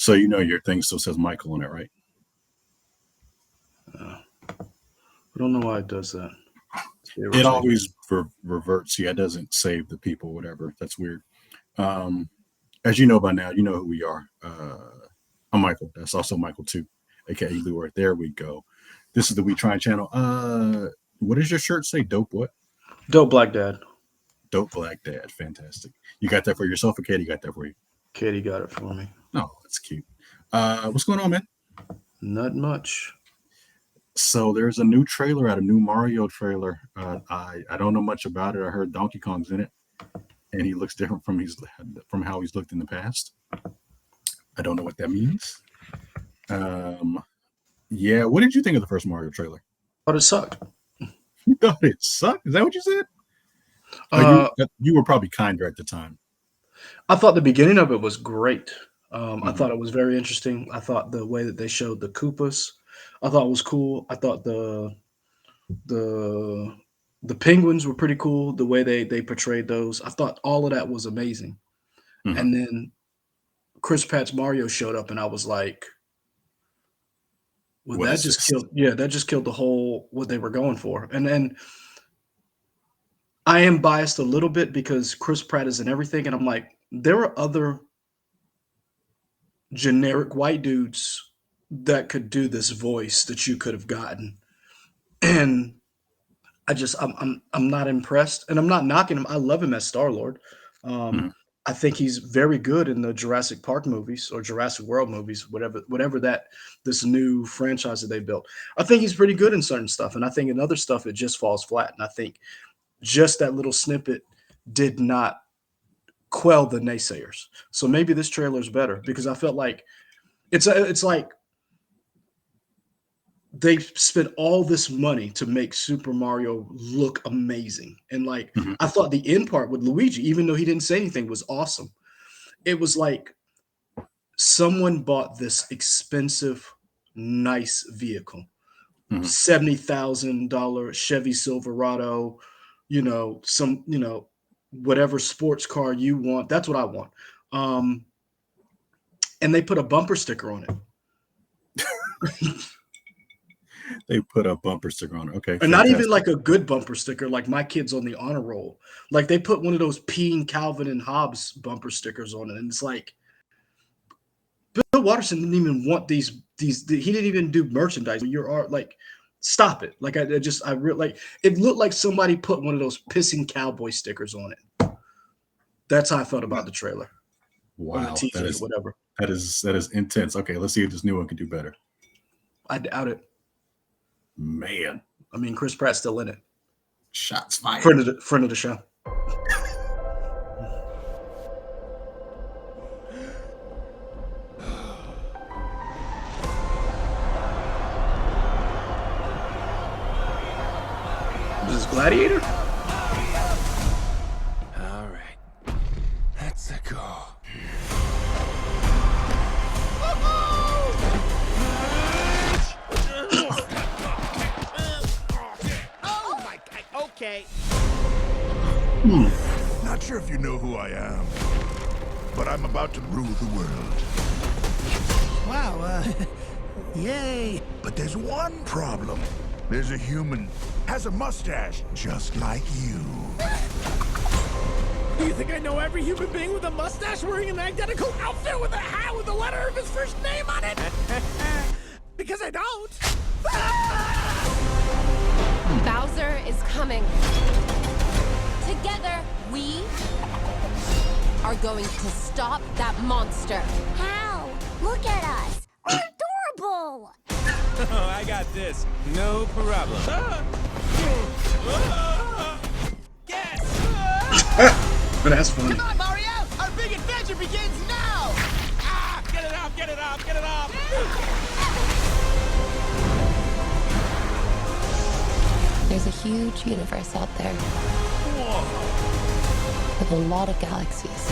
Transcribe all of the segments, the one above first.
So you know your thing still says Michael on it, right? I don't know why it does that. It always reverts. Yeah, it doesn't save the people, whatever. That's weird. Um, as you know by now, you know who we are. I'm Michael. That's also Michael too, aka Lure. There we go. This is the We Trying channel. What does your shirt say? Dope what? Dope Black Dad. Dope Black Dad. Fantastic. You got that for yourself, or Katie got that for you? Katie got it for me. Oh, that's cute. What's going on, man? Not much. So there's a new trailer out, a new Mario trailer. I don't know much about it. I heard Donkey Kong's in it, and he looks different from how he's looked in the past. I don't know what that means. Yeah. What did you think of the first Mario trailer? But it sucked. You thought it sucked? Is that what you said? You were probably kinder at the time. I thought the beginning of it was great. I thought it was very interesting. I thought the way that they showed the Koopas, I thought was cool. I thought the penguins were pretty cool. The way they portrayed those, I thought all of that was amazing. Mhm. And then Chris Pratt's Mario showed up, and I was like, "Well, What that is just this? killed. Yeah, that just killed the whole what they were going for." And then I am biased a little bit because Chris Pratt is in everything, and I'm like, there are other generic white dudes that could do this voice that you could have gotten, and I'm not impressed, and I'm not knocking him. I love him as Star Lord. Mhm. I think he's very good in the Jurassic Park movies or Jurassic World movies, whatever that this new franchise that they built. I think he's pretty good in certain stuff, and I think in other stuff it just falls flat. And I think just that little snippet did not quell the naysayers. So maybe this trailer is better because I felt like it's like they spent all this money to make Super Mario look amazing. And like Mhm. I thought the end part with Luigi, even though he didn't say anything, was awesome. It was like someone bought this expensive, nice vehicle, Mhm. $70,000 Chevy Silverado, whatever sports car you want. That's what I want. Um, and they put a bumper sticker on it. They put a bumper sticker on it. Okay, And not even fantastic. like a good bumper sticker, like my kid's on the honor roll. Like they put one of those peeing Calvin and Hobbes bumper stickers on it. And it's like Bill Watterson didn't even want these he didn't even do merchandise. Your art, like, stop it. Like I really like it looked like somebody put one of those pissing cowboy stickers on it. That's how I felt about the trailer or the Wow, teaser, whatever. that is intense. Okay, let's see if this new one can do better. I doubt it. Man, I mean, Chris Pratt's still in it. shots fired. Friend of the show. Is this Gladiator? All right, let's go. Oh my God. Okay. Not sure if you know who I am, but I'm about to rule the world. Wow, yay. But there's one problem. There's a human, has a mustache, just like you. You think I know every human being with a mustache wearing an identical outfit with a hat with the letter of his first name on it? Because I don't. Bowser is coming. Together, we are going to stop that monster. How? Look at us. We're adorable. Oh, I got this. No problem. Yes! But that's funny. Come on, Mario! Our big adventure begins now! Ah! Get it off, get it off, get it off! There's a huge universe out there with a lot of galaxies.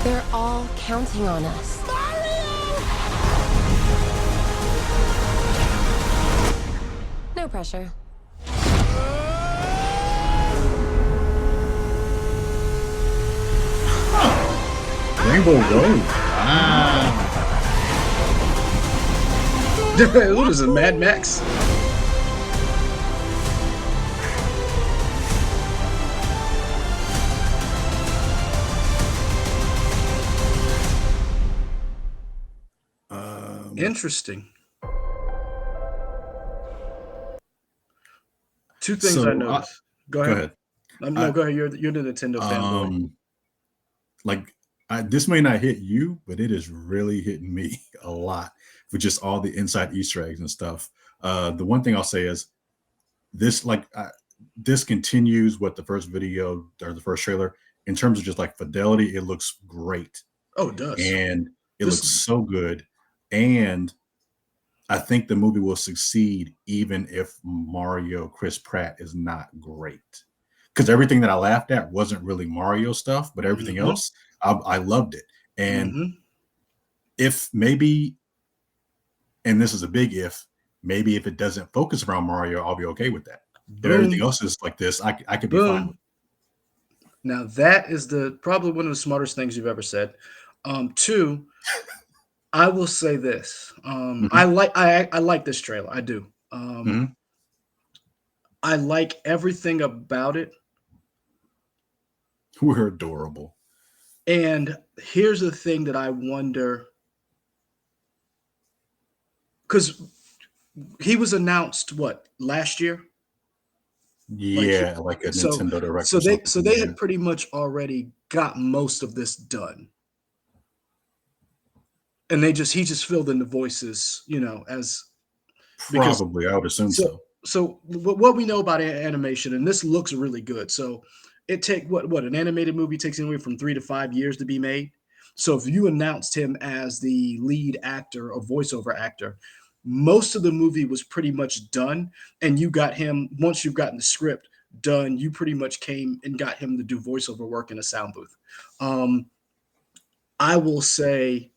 They're all counting on us. No pressure. Rainbow Road. Wow. What is it, Mad Max? Interesting. Two things So I noticed. Go go ahead. ahead. No, go ahead. You're the Nintendo fanboy. Like this may not hit you, but it is really hitting me a lot with just all the inside Easter eggs and stuff. The one thing I'll say is this, this continues what the first video or the first trailer in terms of just like fidelity. It looks great, Oh, it does. and it This- looks so good. And I think the movie will succeed even if Mario Chris Pratt is not great. Because everything that I laughed at wasn't really Mario stuff, but everything Mhm. else, I loved it. And Mhm. if maybe, and this is a big if, maybe if it doesn't focus around Mario, I'll be okay with that. If everything Boom. else is like this, I could be fine with Boom. Now that is probably one of the smartest things you've ever said. Two, I will say this. Mhm. I like this trailer. I do. Mhm. I like everything about it. it. We're adorable. And here's the thing that I wonder, because he was announced what last year. Yeah, like a So Nintendo Direct. so or they something, they yeah. had pretty much already got most of this done, and he just filled in the voices, as because Probably, I would assume so so. so what we know about animation, and this looks really good. So it take what an animated movie takes anywhere from 3 to 5 years to be made. So if you announced him as the lead actor or voiceover actor, most of the movie was pretty much done, and you got him once you've gotten the script done. You pretty much came and got him to do voiceover work in a sound booth. Um, I will say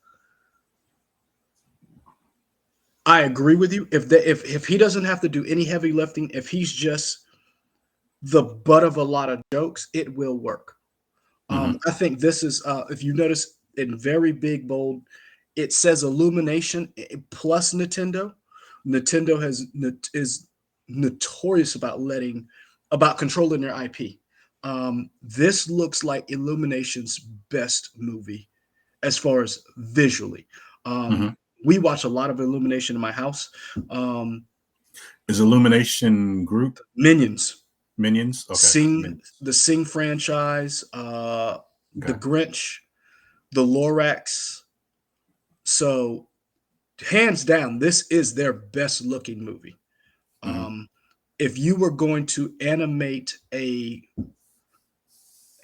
I agree with you. If he doesn't have to do any heavy lifting, if he's just the butt of a lot of jokes, it will work. Mhm. I think this is if you notice in very big bold, it says Illumination plus Nintendo. Nintendo is notorious about controlling their IP. This looks like Illumination's best movie as far as visually. Mhm. We watch a lot of Illumination in my house. Um, Is Illumination Group Minions, Minions? Okay. Minions. The Sing franchise, the Okay. Grinch, the Lorax. So, hands down, this is their best looking movie. Mhm. If you were going to animate a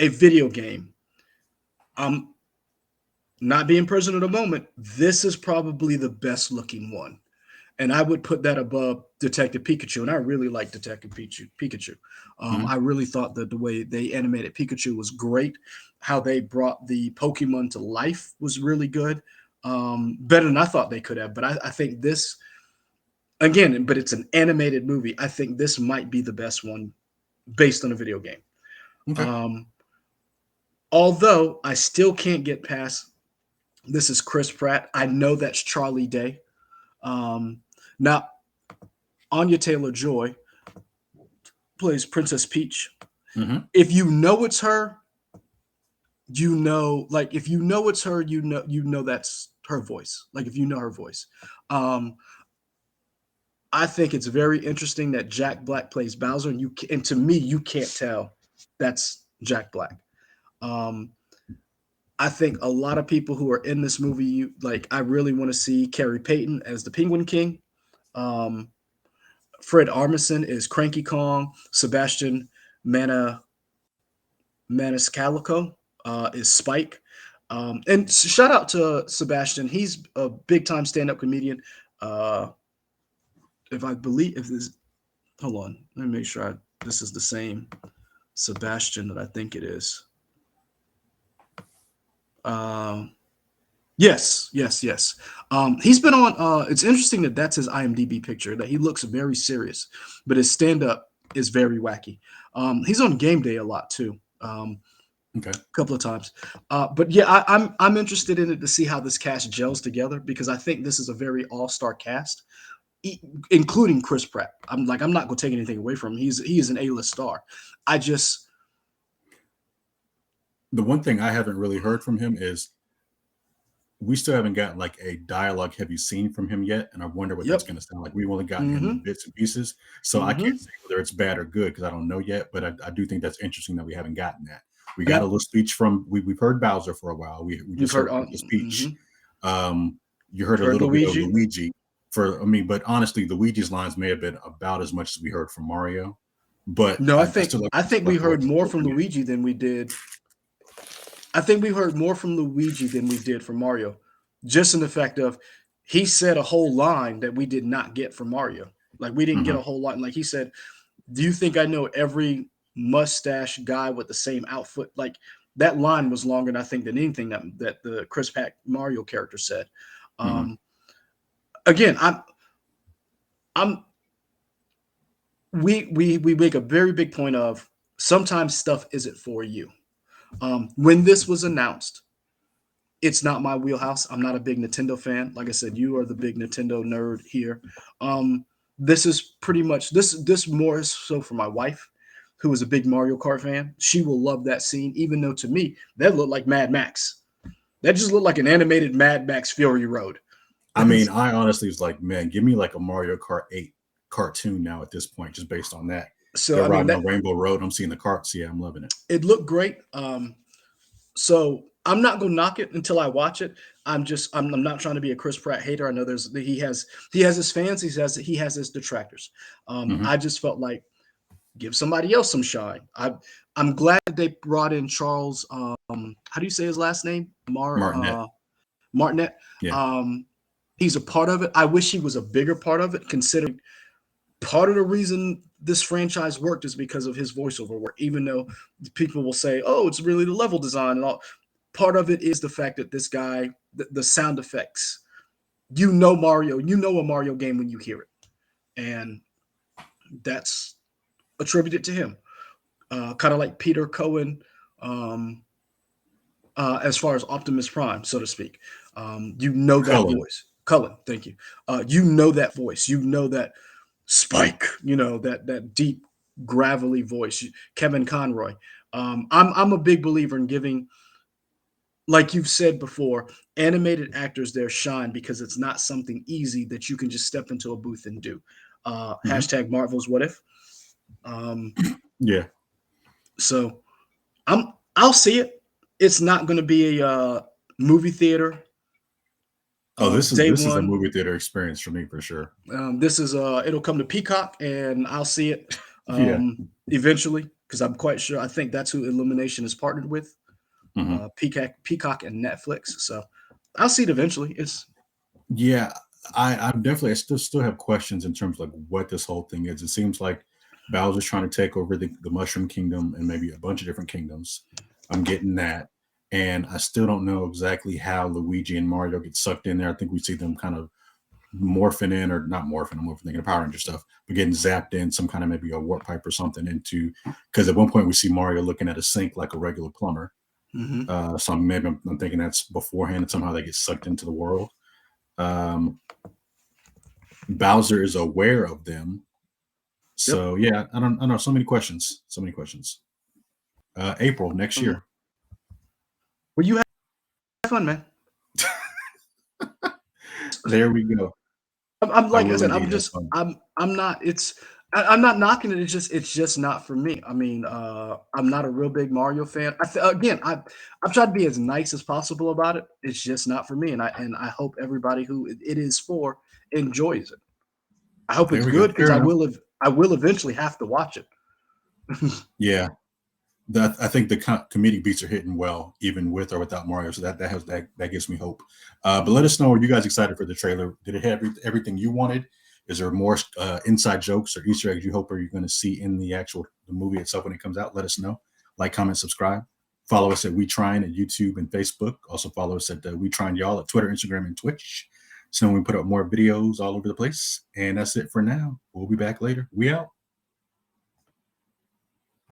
video game, I'm not being president of the moment. This is probably the best looking one. And I would put that above Detective Pikachu. And I really like Detective Pikachu. Mhm. I really thought that the way they animated Pikachu was great. How they brought the Pokemon to life was really good. Better than I thought they could have. But I think this, again, but it's an animated movie. I think this might be the best one based on a video game. Okay. Although I still can't get past this is Chris Pratt. I know that's Charlie Day. Now, Anya Taylor-Joy plays Princess Peach. Mhm. If you know it's her, like if you know it's her, you know that's her voice. Like if you know her voice. I think it's very interesting that Jack Black plays Bowser, and to me, you can't tell that's Jack Black. I think a lot of people who are in this movie, I really want to see Carrie Payton as the Penguin King. Fred Armisen is Cranky Kong. Sebastian Maniscalco is Spike. And shout out to Sebastian. He's a big time stand up comedian. If this, hold on, let me make sure this is the same Sebastian that I think it is. Yes. He's been on. It's interesting that that's his IMDb picture. That he looks very serious, but his stand up is very wacky. He's on Game Day a lot too. Okay. a couple of times. But yeah, I'm interested in it to see how this cast gels together because I think this is a very all-star cast, including Chris Pratt. I'm not going to take anything away from him. He is an A-list star. I just The one thing I haven't really heard from him is we still haven't gotten like a dialogue heavy scene from him yet, and I wonder what that's Yep. going to sound like. We've only gotten him in Mhm. bits and pieces, so I Mhm. can't say whether it's bad or good because I don't know yet. But I do think that's interesting that we haven't gotten that. We got Yep. a little speech from we've heard Bowser for a while. We You've just heard heard the speech. mhm. You heard a Heard little bit of Luigi. Luigi but honestly, Luigi's lines may have been about as much as we heard from Mario. But No, I still like I think we like heard more what from we get. Luigi than we did. I think we heard more from Luigi than we did from Mario. Just in the fact of he said a whole line that we did not get from Mario. Like we didn't get Mhm. a whole line. Like he said, "Do you think I know every mustache guy with the same outfit?" Like that line was longer than I think than anything that the Chris Pratt Mario character said. Mhm. Um, again, I'm we make a very big point of sometimes stuff isn't for you. When this was announced, it's not my wheelhouse. I'm not a big Nintendo fan. Like I said, you are the big Nintendo nerd here. This is pretty much this more so for my wife, who is a big Mario Kart fan. She will love that scene, even though to me that looked like Mad Max. That just looked like an animated Mad Max Fury Road. I mean, I honestly was like, man, give me like a Mario Kart 8 cartoon now at this point, just based on that. So They're I mean riding that on Rainbow Road. I'm seeing the carts. Yeah, I'm loving it. it looked great. So I'm not gonna knock it until I watch it. I'm not trying to be a Chris Pratt hater. I know he has his fans, he has his detractors. Mhm. I just felt like give somebody else some shine. I'm glad they brought in Charles. How do you say his last name? Martinet. Martinet. Yeah. He's a part of it. I wish he was a bigger part of it, considering part of the reason this franchise worked is because of his voiceover work. Even though people will say, "Oh, it's really the level design and all," part of it is the fact that this guy, the sound effects, Mario, you know a Mario game when you hear it, and that's attributed to him. Kind of like Peter Cohen, um, as far as Optimus Prime, so to speak. You know that Cullen. voice, Cullen. Thank you. You know that voice. You know that Spike. You know that deep, gravelly voice. Kevin Conroy. I'm a big believer in giving, like you've said before, animated actors their shine because it's not something easy that you can just step into a booth and do. Mhm. Hashtag Marvel's What If. Um, Yeah. so I'll see it. It's not going to be a movie theater Oh, day this is a one. movie theater experience for me for sure. This is it'll come to Peacock and I'll see it Yeah. eventually because I'm quite sure. I think that's who Illumination is partnered with. Mhm. Peacock and Netflix. So I'll see it eventually. It's Yeah. I still have questions in terms of like what this whole thing is. It seems like Bowser's trying to take over the Mushroom Kingdom and maybe a bunch of different kingdoms. I'm getting that. And I still don't know exactly how Luigi and Mario get sucked in there. I think we see them kind of morphing in, or not morphing, I'm more thinking of Power Ranger stuff, but getting zapped in some kind of maybe a warp pipe or something into, because at one point we see Mario looking at a sink like a regular plumber. mhm. So maybe I'm thinking that's beforehand and somehow they get sucked into the world. Um, Bowser is aware of them. Yep. So yeah, I don't know. So many questions. So many questions. April next year. Well, you have fun, man. There we go. I'm I like I will said, indeed have fun. I'm not. I'm not knocking it. It's just not for me. I mean, I'm not a real big Mario fan. Again, I've tried to be as nice as possible about it. It's just not for me, and I hope everybody who it is for enjoys it. I hope There it's we go. good because Fair enough. I will eventually have to watch it. Yeah, I think the comedic beats are hitting well, even with or without Mario. So that gives me hope. But let us know. Are you guys excited for the trailer? Did it have everything you wanted? Is there more inside jokes or Easter eggs you hope are you going to see in the movie itself when it comes out? Let us know. Like, comment, subscribe. Follow us at We Trying at YouTube and Facebook. Also follow us at We Trying Y'all at Twitter, Instagram, and Twitch. So we put up more videos all over the place. And that's it for now. We'll be back later. We out.